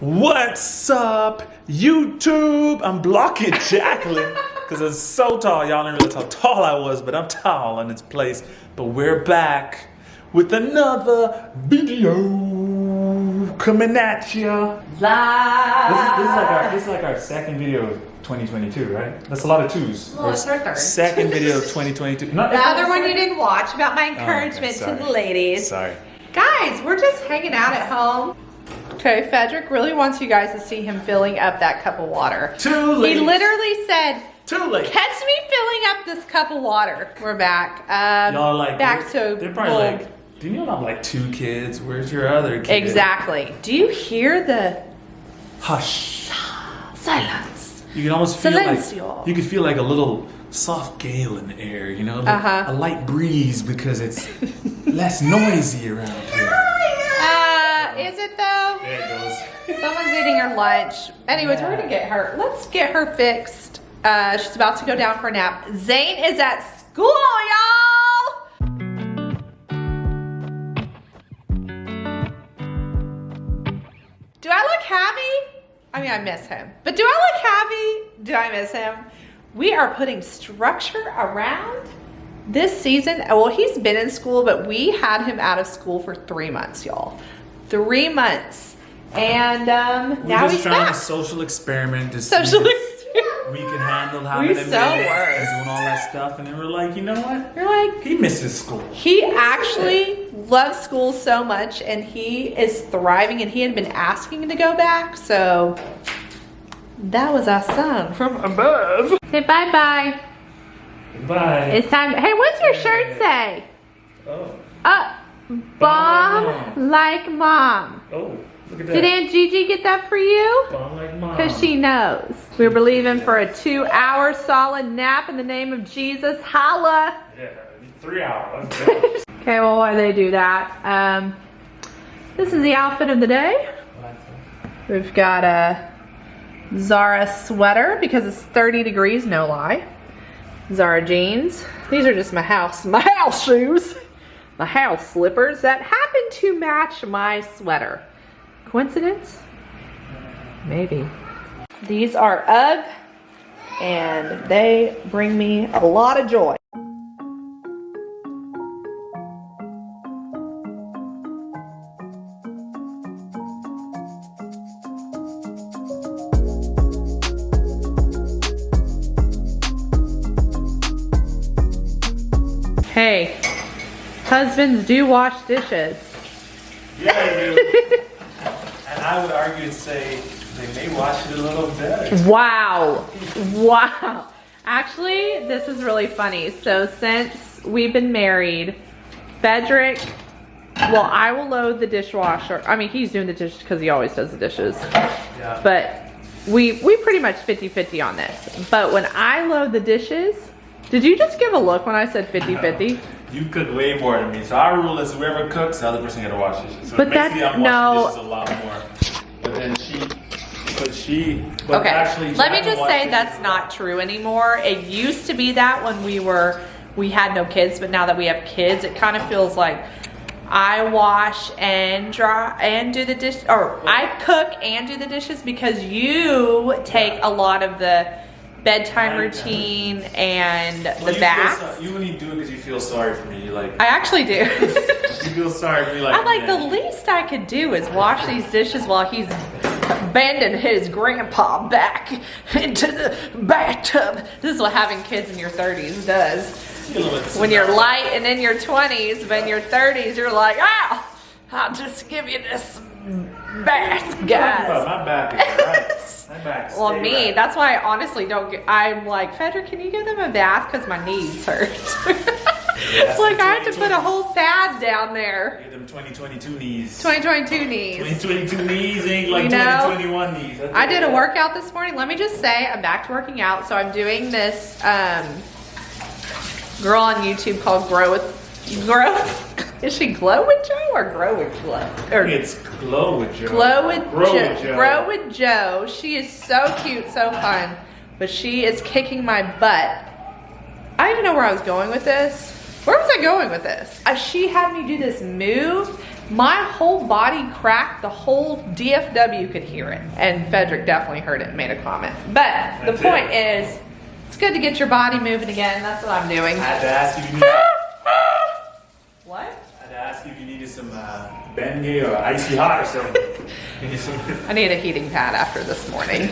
What's up, YouTube? I'm blocking Jacqueline because it's so tall. Y'all didn't realize how tall I was, but I'm tall in its place. But we're back with another video coming at ya. Live. This is like our second video of 2022, right? That's a lot of twos. Well, it's our third. Second video of 2022. The other one you didn't watch about my encouragement to the ladies. Sorry. Guys, we're just hanging out at home. Okay, Frederick really wants you guys to see him filling up that cup of water. Too late. He literally said, Too late. catch me filling up this cup of water. We're back. Y'all like back to they're probably old. like, do you know I'm like 2 kids? Where's your other kid? Exactly. Do you hear the Hush. silence? You can almost feel Silencio. like you could feel like a little soft gale in the air, you know, like a light breeze because it's less noisy around here. Is it though? There it goes. Someone's eating her lunch. Anyways, we're gonna get her. Let's get her fixed. She's about to go down for a nap. Zane is at school, y'all. Do I look happy? I mean, I miss him. But do I look happy? Do I miss him? We are putting structure around this season. Well, he's been in school, but we had him out of school for 3 months, y'all. 3 months. And now he's trying back. a social experiment to see Social if experiment. we can handle having We him so in were. and doing all that stuff, and then we're like, you know what? You're like, He misses school. he actually loves school so much and he is thriving and he had been asking to go back. So that was our son from above. Say bye-bye. Bye. It's time. Hey, what's your shirt say? Oh. Bomb like mom. Oh, look at that. Did Aunt Gigi get that for you? Bomb like mom. Because she knows. We're believing for a 2-hour solid nap in the name of Jesus. Holla. Yeah, 3 hours. Okay, well, while they do that, this is the outfit of the day. We've got a Zara sweater because it's 30 degrees, no lie. Zara jeans. These are just my house shoes. My house slippers that happen to match my sweater. Coincidence? Maybe. These are UGG and they bring me a lot of joy. Hey, husbands do wash dishes. Yeah, they do. And I would argue and say they may wash it a little better. Wow. Wow. Actually, this is really funny. So since we've been married, Frederick, well, I will load the dishwasher. I mean, he's doing the dishes because he always does the dishes. Yeah. But we pretty much 50-50 on this. But when I load the dishes, did you just give a look when I said 50-50? You cook way more than me. So our rule is whoever cooks, the other person got to wash dishes. So But it makes that- me I'm no. washing dishes a lot more. But then but Okay, actually, let me Jacqueline just washes say dishes that's a not lot. true anymore. It used to be that when we had no kids, but now that we have kids, it kind of feels like I wash and dry and do the dish, or I cook and do the dishes because you take a lot of the bedtime routine and the baths. You only do it because you feel sorry for me. You like, I actually do. you feel sorry for me. Like, I'm like, man. the least I could do is wash these dishes while he's bending his grandpa back into the bathtub. This is what having kids in your 30s does. When you're light and in your 20s, but in your 30s, you're like, oh, I'll just give you this bath, guys. My back is right. My back is Well, me, that's why I honestly don't get, I'm like, Frederick, can you give them a bath? Because my knees hurt. It's like I have to put a whole pad down there. Get them 2022 knees. 2022 knees. 2022 knees ain't like You know, 2021 knees. That's I did a it. workout this morning. Let me just say, I'm back to working out. So I'm doing this girl on YouTube called Grow. Is she Glow with Joe or Grow with Glow? Or It's Glow with Joe. Grow with Grow Joe. with Joe. Grow with Joe. She is so cute, so fun, but she is kicking my butt. I don't even know where I was going with this. Where was I going with this? She had me do this move My whole body cracked. The whole DFW could hear it. And Frederick definitely heard it and made a comment. But the point is, it's good to get your body moving again. That's what I'm doing. I had to ask you if you needed, What? I had to ask you if you needed some Bengay or icy hot or something. I need a heating pad after this morning.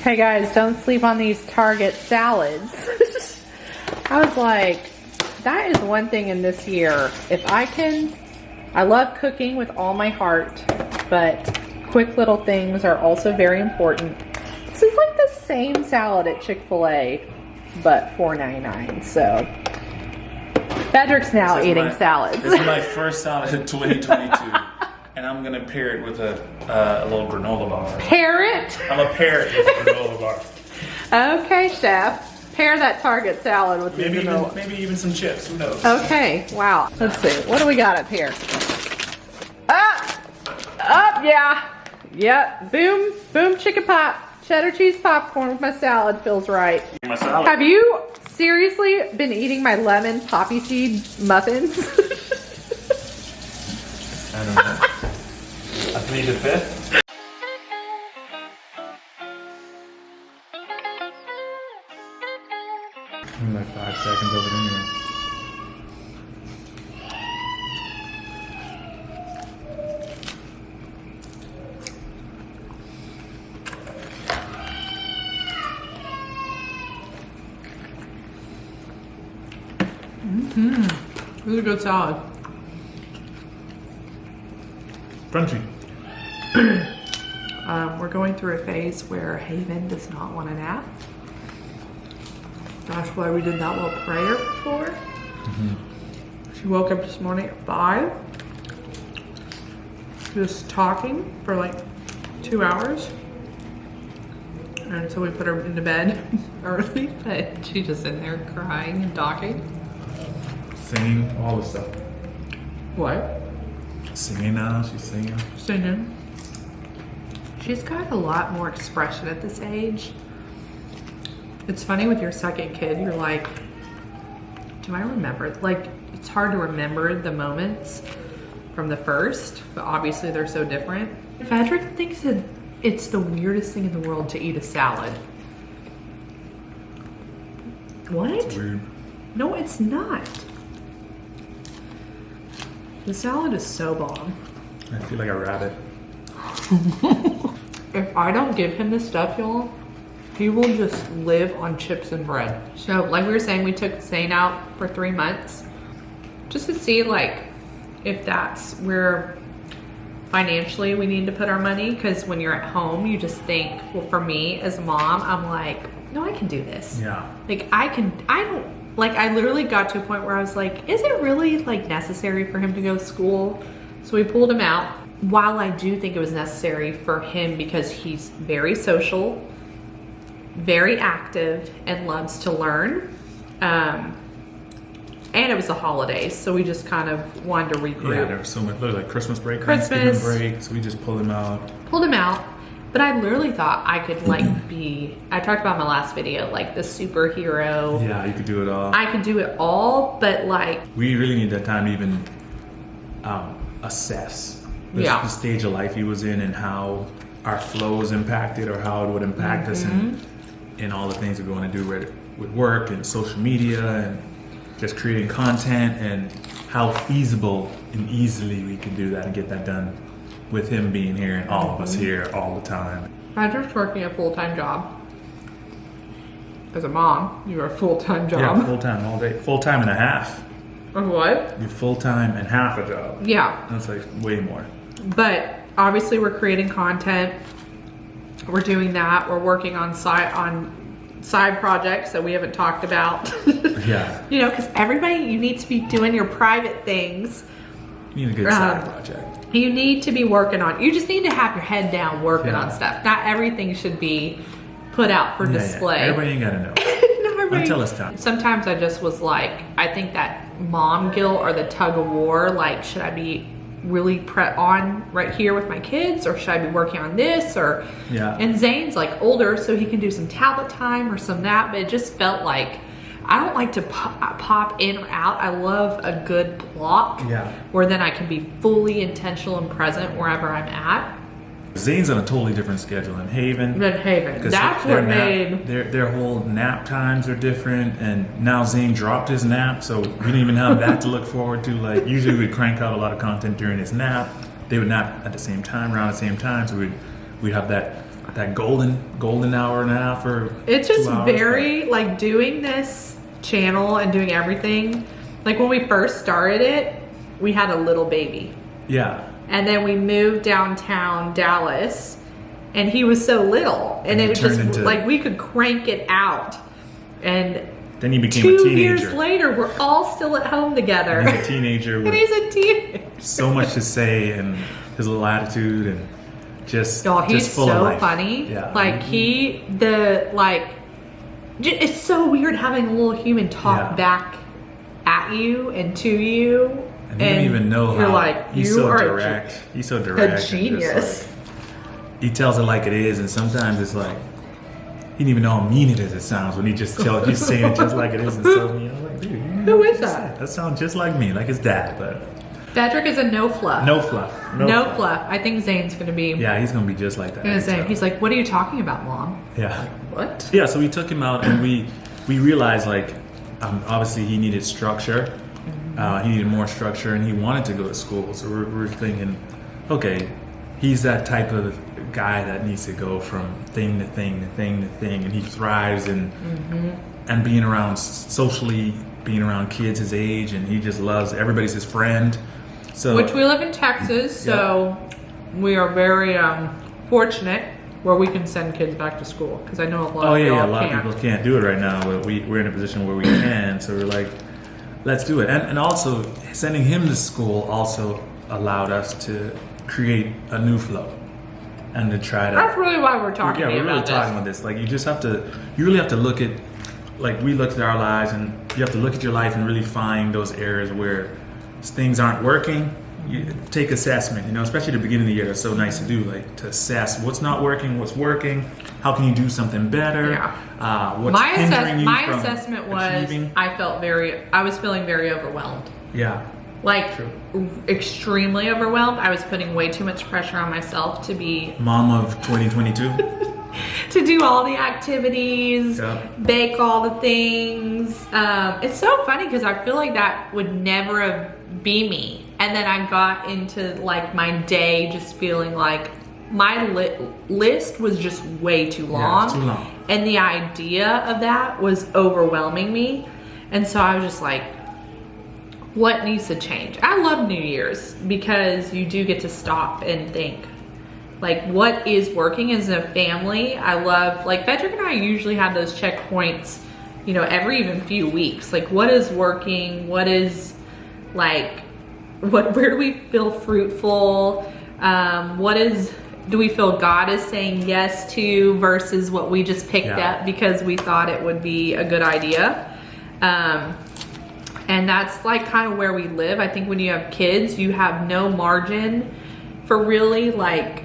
Hey guys, don't sleep on these Target salads. I was like, that is one thing in this year. If I love cooking with all my heart, but quick little things are also very important. This is like the same salad at Chick-fil-A, but $4.99. So Frederick's now eating salads. This is my first salad in 2022. And I'm gonna pair it with a little granola bar. Pair it? I'm a pair it with a granola bar. Okay, chef. Pair that Target salad with Maybe the granola. maybe even some chips. Who knows? Okay, wow. Let's see. What do we got up here? Up, yeah. Yep. Boom, boom, chicken pop. Cheddar cheese popcorn with my salad feels right. My salad. Have you seriously been eating my lemon poppy seed muffins? I don't know. I plead the fifth. I'm like 5 seconds of it anyway. This is a good salad. Crunchy. We're going through a phase where Haven does not want a nap. That's why we did that little prayer before. She woke up this morning at 5. Just talking for like 2 hours. And so we put her into bed early, but she's just in there crying and talking. Singing, all the stuff. What? Singing now, she's singing. Singing. She's got a lot more expression at this age. It's funny with your second kid, you're like, do I remember? Like, it's hard to remember the moments from the first, but obviously they're so different. Frederick thinks that it's the weirdest thing in the world to eat a salad. What? It's weird. No, it's not. The salad is so bomb. I feel like a rabbit. If I don't give him this stuff, y'all, he will just live on chips and bread. So, like we were saying, we took Zane out for 3 months just to see, like, if that's where financially we need to put our money. Because when you're at home, you just think, well, for me as a mom, I'm like, no, I can do this. Yeah. Like, I literally got to a point where I was like, is it really, like, necessary for him to go to school? So we pulled him out. While I do think it was necessary for him because he's very social, very active, and loves to learn. And it was the holidays, so we just kind of wanted to regroup. Yeah, there was so much. There was like Christmas break, Christmas. Thanksgiving break, so we just pulled him out. But I literally thought I could, like, I talked about in my last video, like, the superhero. Yeah, you could do it all. I could do it all, but, like... We really need that time to even assess the stage of life he was in and how our flow was impacted or how it would impact us and all the things we're going to do with work and social media and just creating content and how feasible and easily we can do that and get that done with him being here and all of us here all the time. Patrick's working a full-time job. As a mom, you're a full-time job. Yeah, full-time all day. Full-time and a half. Or what? You're full-time and half a job. Yeah. That's like way more. But obviously we're creating content. We're doing that. We're working on side projects that we haven't talked about. Yeah. You know, because you need to be doing your private things. You need a good side project. You need to be working on. You just need to have your head down working on stuff. Not everything should be put out for display. Yeah. Everybody ain't gotta know. Until it's time. Sometimes I just was like, I think that mom guilt or the tug of war, like, should I be really on right here with my kids, or should I be working on this? Or and Zane's like older, so he can do some tablet time or some that, but it just felt like I don't like to pop in or out. I love a good block where then I can be fully intentional and present wherever I'm at. Zane's on a totally different schedule in Haven. That's what made their whole nap times are different, and now Zane dropped his nap, so we didn't even have that to look forward to. Like usually we'd crank out a lot of content during his nap. They would nap at the same time, around the same time, so we'd have that golden hour and a half or it's just 2 hours, very like doing this channel and doing everything. Like when we first started it, we had a little baby. Yeah. And then we moved downtown Dallas, and he was so little, and it was just like we could crank it out. And then he became a teenager. 2 years later, we're all still at home together. And he's a teenager. And he's a teenager. So much to say, and his little attitude, and he's just full of so life. funny. Yeah. Like it's so weird having a little human talk back at you and to you. And you don't even know you're how like, he's so direct. He's so direct. A genius. He tells it like it is, and sometimes it's like he didn't even know how mean it is. It sounds when he's saying it just like it is, and so mean. I'm like, dude, who is that? That sounds just like me, like his dad. But Patrick is a no fluff. No fluff. No fluff. I think Zane's gonna be. Yeah, he's gonna be just like that. He's like, what are you talking about, Mom? Yeah. Like, what? Yeah. So we took him out, and we realized like obviously he needed structure. He needed more structure, and he wanted to go to school. So we're thinking, okay, he's that type of guy that needs to go from thing to thing to thing to thing, and he thrives in and being around socially, being around kids his age, and he just loves everybody's his friend. So which we live in Texas, so we are very fortunate where we can send kids back to school, because I know a lot of people can't do it right now, but we're in a position where we can. So we're like, let's do it. And also sending him to school also allowed us to create a new flow and to try to. That's really why we're talking. Yeah, we're really talking about this. Like you really have to look at, like we looked at our lives, and you have to look at your life and really find those areas where things aren't working. You take assessment, especially at the beginning of the year. That's so nice to do, like to assess what's not working, what's working, how can you do something better. Yeah. What's hindering you my from assessment was achieving. I was feeling very overwhelmed. Yeah. Like extremely overwhelmed. I was putting way too much pressure on myself to be mom of 2022. to do all the activities, bake all the things. It's so funny because I feel like that would never be me. And then I got into like my day just feeling like my list was just way too long. Yeah, it's too long. And the idea of that was overwhelming me. And so I was just like, what needs to change? I love New Year's because you do get to stop and think. Like, what is working as a family? I love, like, Frederick and I usually have those checkpoints, every even few weeks. Like, what is working? What is, like, where do we feel fruitful? Do we feel God is saying yes to versus what we just picked up because we thought it would be a good idea? And that's, like, kind of where we live. I think when you have kids, you have no margin for really, like,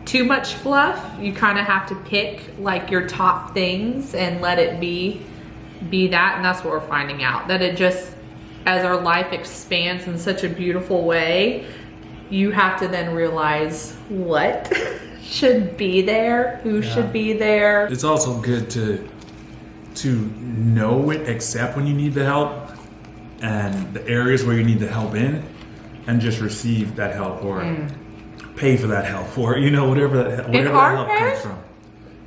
too much fluff. You kind of have to pick like your top things and let it be that. And that's what we're finding out, that it just, as our life expands in such a beautiful way, you have to then realize what should be there, who should be there. It's also good to know it, accept when you need the help and the areas where you need the help in, and just receive that help or pay for that help, or whatever that help comes from.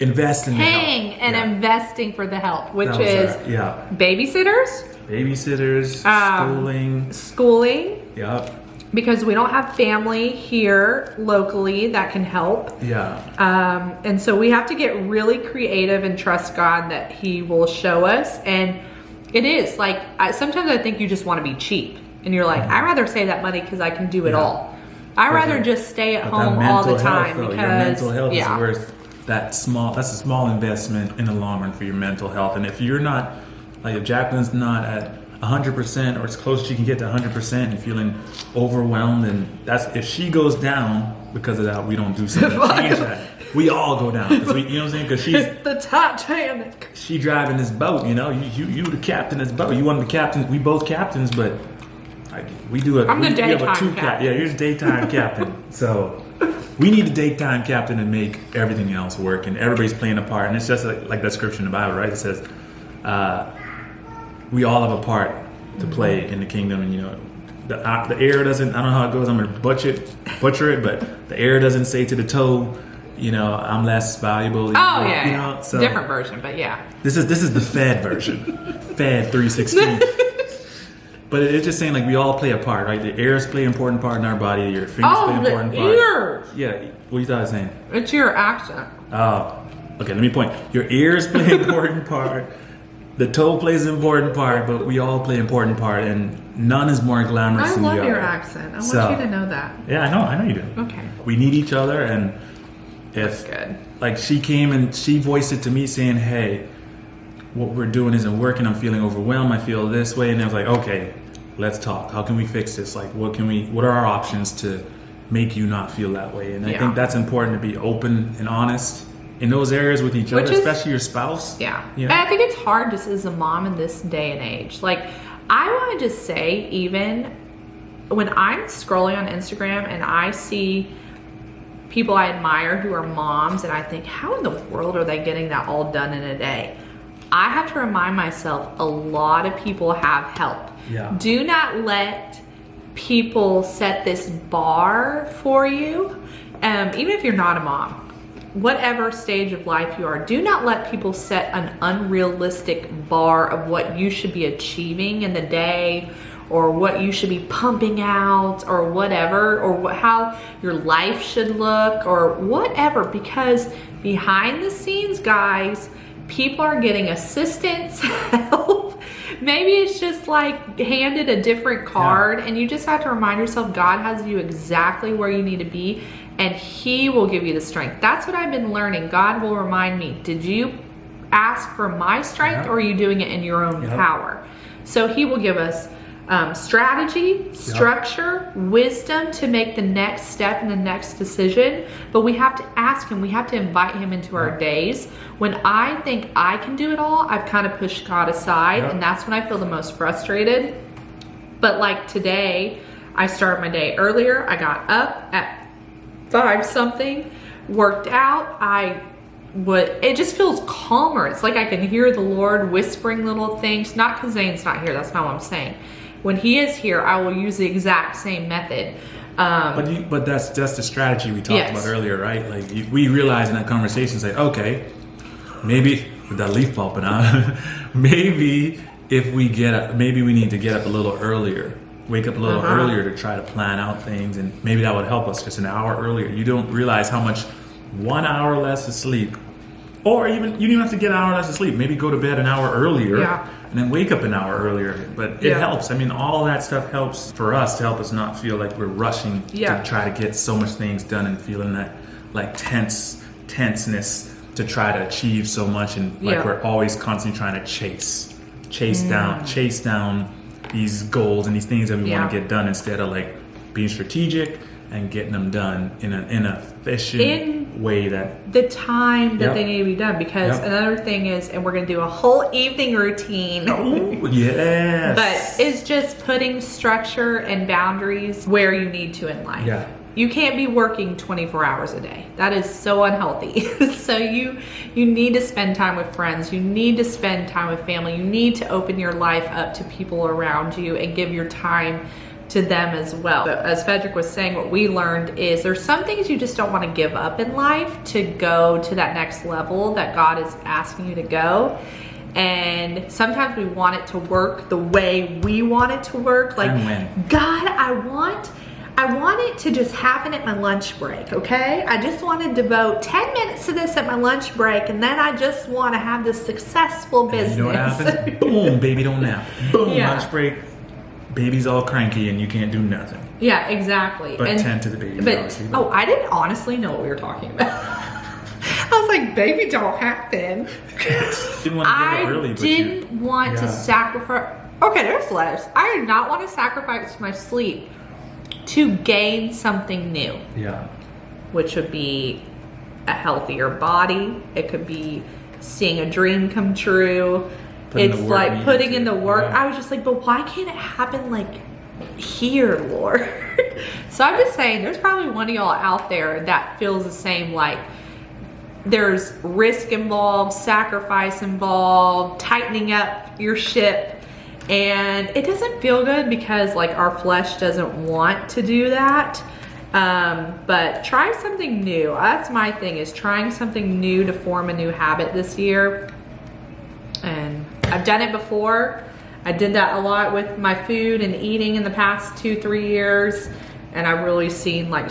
Invest in the help. Paying and investing for the help, which is babysitters, schooling. Yep. Because we don't have family here locally that can help. Yeah. And so we have to get really creative and trust God that He will show us. And it is like sometimes I think you just want to be cheap, and you're like, I'd rather save that money because I can do it all. I'd rather just stay at home all the time because your mental health is worth that's a small investment in the long run for your mental health. And if you're not, like if Jacqueline's not at 100% or as close as she can get to 100% and feeling overwhelmed, and that's if she goes down because of that, we don't do something to change that. We all go down. 'Cause you know what I'm saying? Because she's The Titanic. she driving this boat. You know, you the captain of this boat. You one of the captains. We both captains, but we do it. I'm the we have a daytime two captain. Yeah, you're the daytime captain. So we need the daytime captain to make everything else work, and everybody's playing a part. And it's just like that scripture in the Bible, right? It says we all have a part to play in the kingdom, and you know. The air doesn't. I don't know how it goes. I'm gonna butcher it, but the air doesn't say to the toe, you know, I'm less valuable. Oh yeah, you know, so different version, but yeah. This is the Fed version, Fed 316. But it's just saying like we all play a part, right? The airs play an important part in our body. Your fingers play an important part. Ears. Yeah. What you thought I was saying? It's your accent. Oh, okay. Let me point. Your ears play an important part. The toe plays an important part, but we all play an important part, and none is more glamorous I than the love other. your accent. I want So- you to know that. Yeah, I know you do. Okay. We need each other, and if Good. like she came and she voiced it to me saying, "Hey, what we're doing isn't working. I'm feeling overwhelmed. I feel this way," and I was like, "Okay, let's talk. How can we fix this? Like, what are our options to make you not feel that way?" And I Yeah. think that's important to be open and honest in those areas with each other, Which is- especially your spouse. Yeah. You know? And I think it's hard just as a mom in this day and age. Like, I want to just say, even when I'm scrolling on Instagram and I see people I admire who are moms, and I think, how in the world are they getting that all done in a day? I have to remind myself a lot of people have help. Yeah. Do not let people set this bar for you, even if you're not a mom. Whatever stage of life you are, do not let people set an unrealistic bar of what you should be achieving in the day, or what you should be pumping out, or whatever, or how your life should look, or whatever, because behind the scenes, guys, people are getting assistance, help. Maybe it's just like handed a different card, and you just have to remind yourself God has you exactly where you need to be, and He will give you the strength. That's what I've been learning. God will remind me, did you ask for my strength, or are you doing it in your own power? So He will give us strategy, structure, wisdom to make the next step and the next decision. But we have to ask Him, we have to invite Him into our days. When I think I can do it all, I've kind of pushed God aside, and that's when I feel the most frustrated. But like today, I started my day earlier. I got up at 5 something, worked out. It just feels calmer. It's like I can hear the Lord whispering little things. Not because Zane's not here, that's not what I'm saying. When He is here, I will use the exact same method. But that's the strategy we talked Yes. about earlier, right? Like we realize in that conversation, say, okay, maybe with that leaf popping out, maybe maybe we need to get up a little earlier, wake up a little earlier to try to plan out things, and maybe that would help us just an hour earlier. You don't realize how much 1 hour less of sleep, or even you don't have to get an hour less of sleep. Maybe go to bed an hour earlier. Yeah. And then wake up an hour earlier. But it helps. I mean, all that stuff helps for us to help us not feel like we're rushing to try to get so much things done and feeling that like tenseness to try to achieve so much, and like we're always constantly trying to chase down these goals and these things that we want to get done, instead of like being strategic and getting them done in an efficient way that the time that they need to be done. Because another thing is, and we're going to do a whole evening routine. Oh, yes. But it's just putting structure and boundaries where you need to in life. Yeah. You can't be working 24 hours a day. That is so unhealthy. So you need to spend time with friends. You need to spend time with family. You need to open your life up to people around you and give your time to them as well. But as Frederick was saying, what we learned is there's some things you just don't want to give up in life to go to that next level that God is asking you to go. And sometimes we want it to work the way we want it to work. Like, God, I want it to just happen at my lunch break, okay? I just want to devote 10 minutes to this at my lunch break, and then I just want to have this successful business. You know what happens? Boom, baby don't nap. Boom, Yeah. lunch break. Baby's all cranky and you can't do nothing. Yeah, exactly. But tend to the baby, obviously. Oh, I didn't honestly know what we were talking about. I was like, baby don't happen. Didn't want to give it early, I but didn't want to sacrifice. Okay, there's letters. I did not want to sacrifice my sleep to gain something new, yeah. which would be a healthier body. It could be seeing a dream come true. Putting the It's work like needed putting to- in the work. yeah. I was just like, but why can't it happen like here, Lord? So I'm just saying, there's probably one of y'all out there that feels the same, like there's risk involved, sacrifice involved, tightening up your ship, and it doesn't feel good because like our flesh doesn't want to do that. But try something new. That's my thing, is trying something new to form a new habit this year. And I've done it before. I did that a lot with my food and eating in the past 2-3 years, and I've really seen like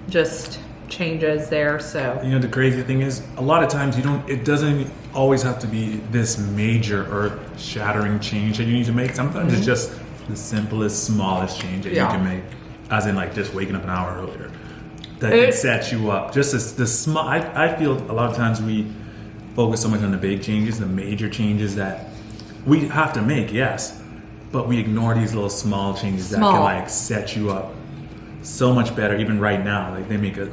just changes there. So You know, the crazy thing is, a lot of times it doesn't always have to be this major earth-shattering change that you need to make. Sometimes it's just the simplest, smallest change that you can make, as in like just waking up an hour earlier. That can set you up. Just as the small, I feel a lot of times we focus so much on the big changes, the major changes that we have to make, yes, but we ignore these little small changes that can like set you up so much better, even right now. Like they make a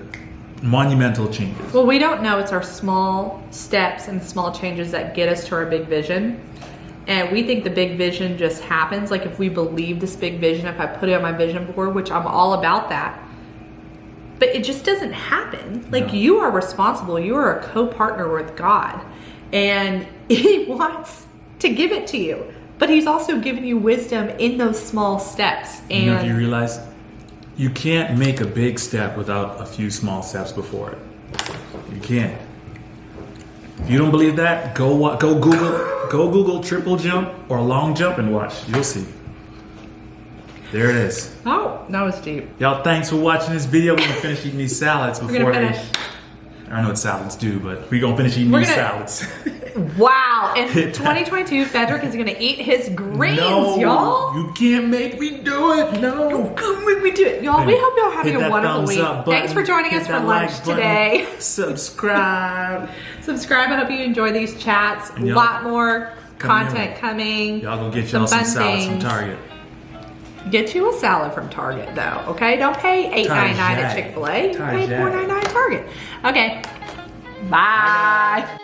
monumental changes. well, we don't know it's our small steps and small changes that get us to our big vision. And we think the big vision just happens. Like if we believe this big vision, if I put it on my vision board, which I'm all about that, but it just doesn't happen. Like you are responsible. You are a co-partner with God, and He wants to give it to you. But He's also given you wisdom in those small steps. And You know, if you realize you can't make a big step without a few small steps before it. You can't. If you don't believe that, go Google triple jump or long jump and watch. You'll see. There it is. oh, that was deep. Y'all, thanks for watching this video. We're gonna finish eating these salads We're before gonna they. finish. I don't know what salads do, but we're gonna finish eating We're these gonna- salads. Wow. In 2022, Frederick is gonna eat his greens, No, y'all. you can't make me do it. No. We do it, y'all. We hope y'all having Hit a that wonderful thumbs week. up button. Thanks for joining Hit us for that lunch like button. today. Subscribe. Subscribe. I hope you enjoy these chats. A And y'all- lot more Coming content in. coming. Y'all go get y'all some fun salads from things. Target. Get you a salad from Target, though. Okay, don't pay $8.99 at Target. Chick-fil-A. You pay Target. $4.99 at Target. Okay. Bye.